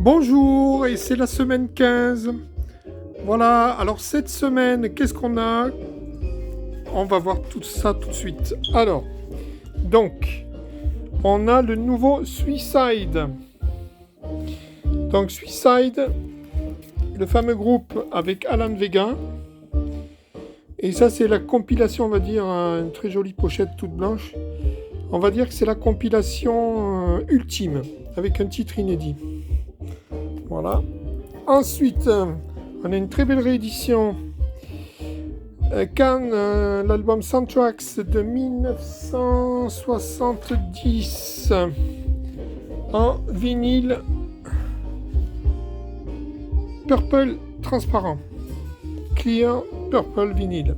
Bonjour, et c'est la semaine 15. Voilà, alors cette semaine, qu'est-ce qu'on a? On va voir tout ça tout de suite. Alors, donc, on a le nouveau Suicide. Donc Suicide, le fameux groupe avec Alan Vega. Et ça, c'est la compilation, on va dire, une très jolie pochette toute blanche. On va dire que c'est la compilation ultime, avec un titre inédit. Voilà. Ensuite, on a une très belle réédition. Can, l'album Soundtracks de 1970 en vinyle purple transparent. Clear purple vinyle.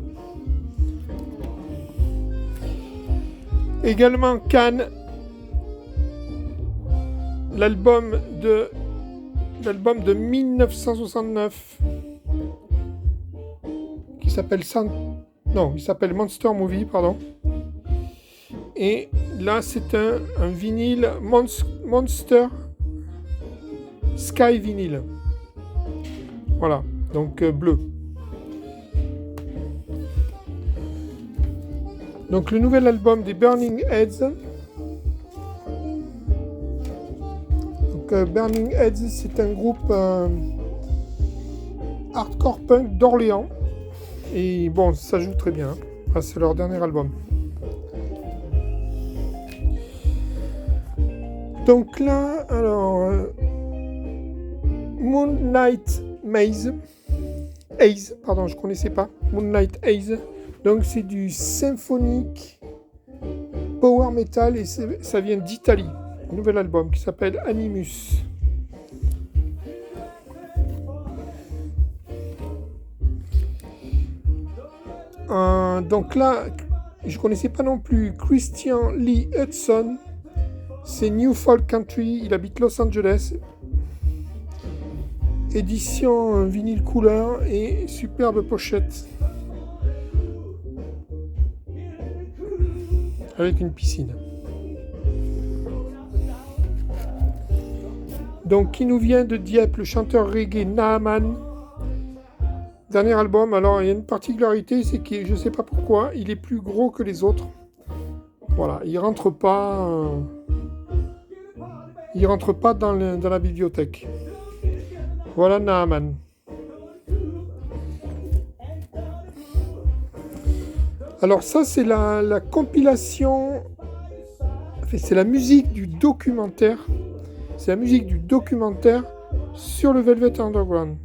Également Can, l'album de 1969 qui s'appelle il s'appelle Monster Movie, pardon. Et là, c'est un vinyle Monster Sky vinyle. Voilà, donc bleu. Donc le nouvel album des Burning Heads. Donc Burning Heads, c'est un groupe hardcore punk d'Orléans. Et bon, ça joue très bien. Ah, c'est leur dernier album. Donc là, alors... Moonlight Haze, pardon, je connaissais pas. Moonlight Haze. Donc c'est du symphonique power metal et ça vient d'Italie. Un nouvel album qui s'appelle Animus. Donc là, je connaissais pas non plus Christian Lee Hudson. C'est New Folk Country, il habite Los Angeles. Édition vinyle couleur et superbe pochette. Avec une piscine. Donc qui nous vient de Dieppe, le chanteur reggae Naaman. Dernier album, alors il y a une particularité, c'est que je sais pas pourquoi, il est plus gros que les autres. Voilà, il rentre pas dans la bibliothèque. Voilà Naaman. Alors ça, c'est la compilation, enfin, c'est la musique du documentaire. C'est la musique du documentaire sur le Velvet Underground.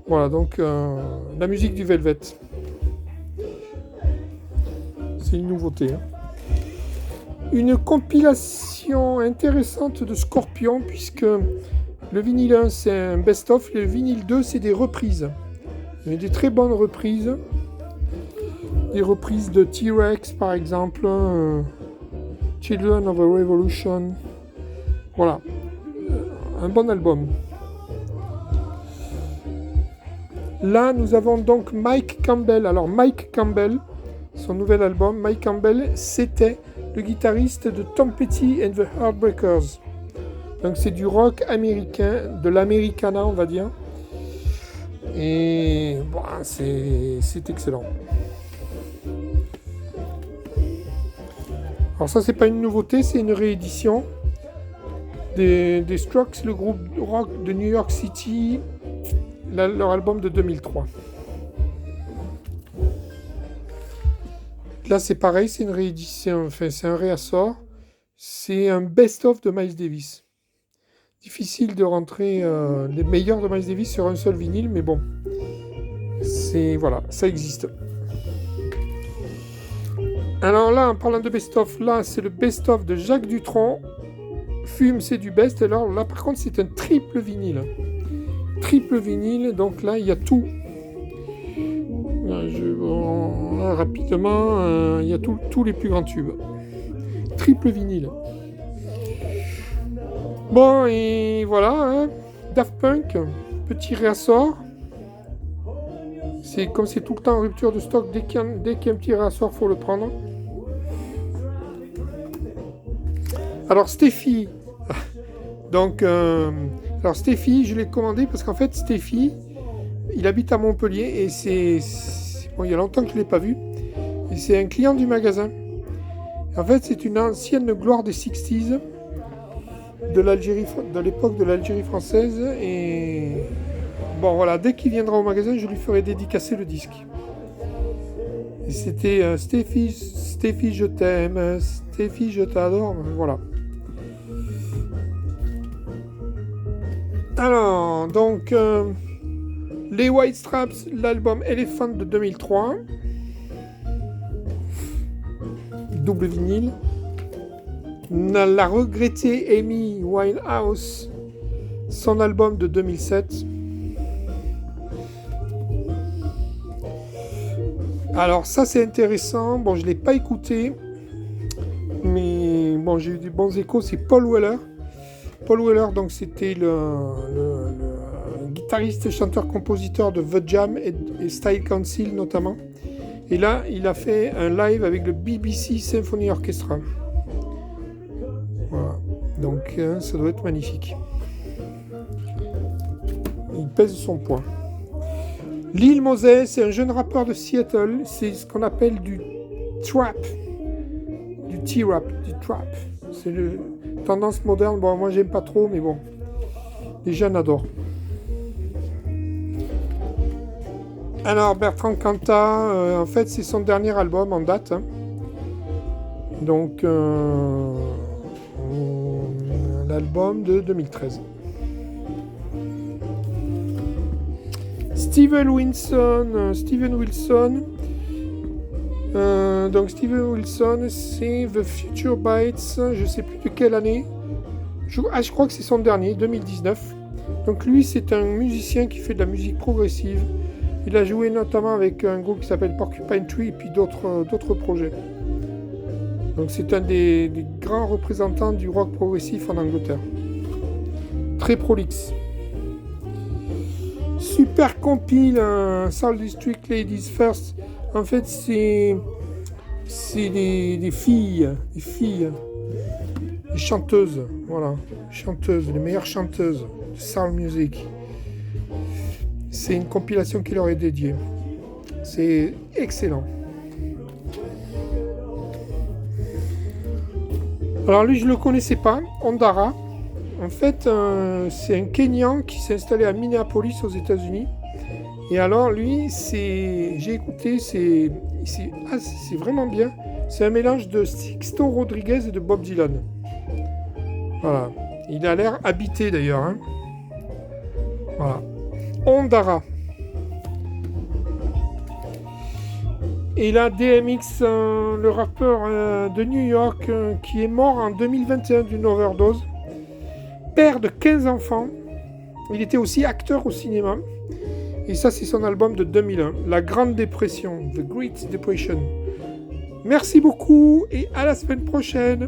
Voilà, donc la musique du Velvet. C'est une nouveauté. Hein. Une compilation intéressante de Scorpion, puisque le vinyle 1, c'est un best-of, le vinyle 2, c'est des reprises. Il y a des très bonnes reprises. Des reprises de T-Rex, par exemple. Children of a Revolution. Voilà. Un bon album. Là, nous avons donc Mike Campbell. Alors, Mike Campbell, son nouvel album, Mike Campbell, c'était le guitariste de Tom Petty and the Heartbreakers. Donc, c'est du rock américain, de l'Americana, on va dire. Et bon, c'est excellent. Alors, ça, c'est pas une nouveauté, c'est une réédition des Strokes, le groupe rock de New York City. Leur album de 2003. Là, c'est pareil, c'est une réédition, enfin, c'est un réassort. C'est un best-of de Miles Davis. Difficile de rentrer les meilleurs de Miles Davis sur un seul vinyle, mais bon, voilà, ça existe. Alors là, en parlant de best-of, là, c'est le best-of de Jacques Dutronc. Fume, c'est du best. Alors là, par contre, c'est un triple vinyle. Triple vinyle, donc là il y a tout. Là, rapidement, il y a tous les plus grands tubes. Triple vinyle. Bon, et voilà, hein. Daft Punk, petit réassort. C'est comme c'est tout le temps en rupture de stock, dès qu'il y a un petit réassort, faut le prendre. Alors Steffi, Donc, alors Steffi, je l'ai commandé parce qu'en fait, Steffi, il habite à Montpellier et bon, il y a longtemps que je ne l'ai pas vu. Et c'est un client du magasin. En fait, c'est une ancienne gloire des 60s de l'Algérie, de l'époque de l'Algérie française. Et bon, voilà, dès qu'il viendra au magasin, je lui ferai dédicacer le disque. Et c'était Steffi, Steffi, je t'aime, Steffi, je t'adore. Voilà. Alors, donc, les White Stripes, l'album Elephant de 2003. Double vinyle. La regrettée Amy Winehouse, son album de 2007. Alors ça c'est intéressant, bon je ne l'ai pas écouté, mais bon j'ai eu des bons échos, c'est Paul Weller. Paul Weller, donc c'était le guitariste, chanteur, compositeur de The Jam et Style Council notamment. Et là, il a fait un live avec le BBC Symphony Orchestra. Voilà. Donc, ça doit être magnifique. Il pèse son poids. Lil Mosey, c'est un jeune rappeur de Seattle. C'est ce qu'on appelle du trap. Du T-rap, du trap. C'est le tendance moderne. Bon, moi, j'aime pas trop, mais bon. Les jeunes adorent. Alors Bertrand Cantat, en fait c'est son dernier album en date, hein. Donc l'album de 2013. Steven Wilson, donc Steven Wilson c'est The Future Bites, je sais plus de quelle année, je crois que c'est son dernier, 2019. Donc lui c'est un musicien qui fait de la musique progressive. Il a joué notamment avec un groupe qui s'appelle Porcupine Tree et puis d'autres projets. Donc c'est un des grands représentants du rock progressif en Angleterre. Très prolixe. Super compile, Soul District Ladies First. En fait c'est des filles, des chanteuses, voilà, chanteuses, les meilleures chanteuses de soul music. C'est une compilation qui leur est dédiée. C'est excellent. Alors lui, je ne le connaissais pas, Ondara. En fait, c'est un Kenyan qui s'est installé à Minneapolis aux États-Unis. Et alors lui, j'ai écouté, c'est vraiment bien. C'est un mélange de Sixto Rodriguez et de Bob Dylan. Voilà. Il a l'air habité d'ailleurs, hein. Voilà. Ondara. Et là, DMX, le rappeur de New York, qui est mort en 2021 d'une overdose. Père de 15 enfants. Il était aussi acteur au cinéma. Et ça, c'est son album de 2001. La Grande Dépression. The Great Depression. Merci beaucoup et à la semaine prochaine.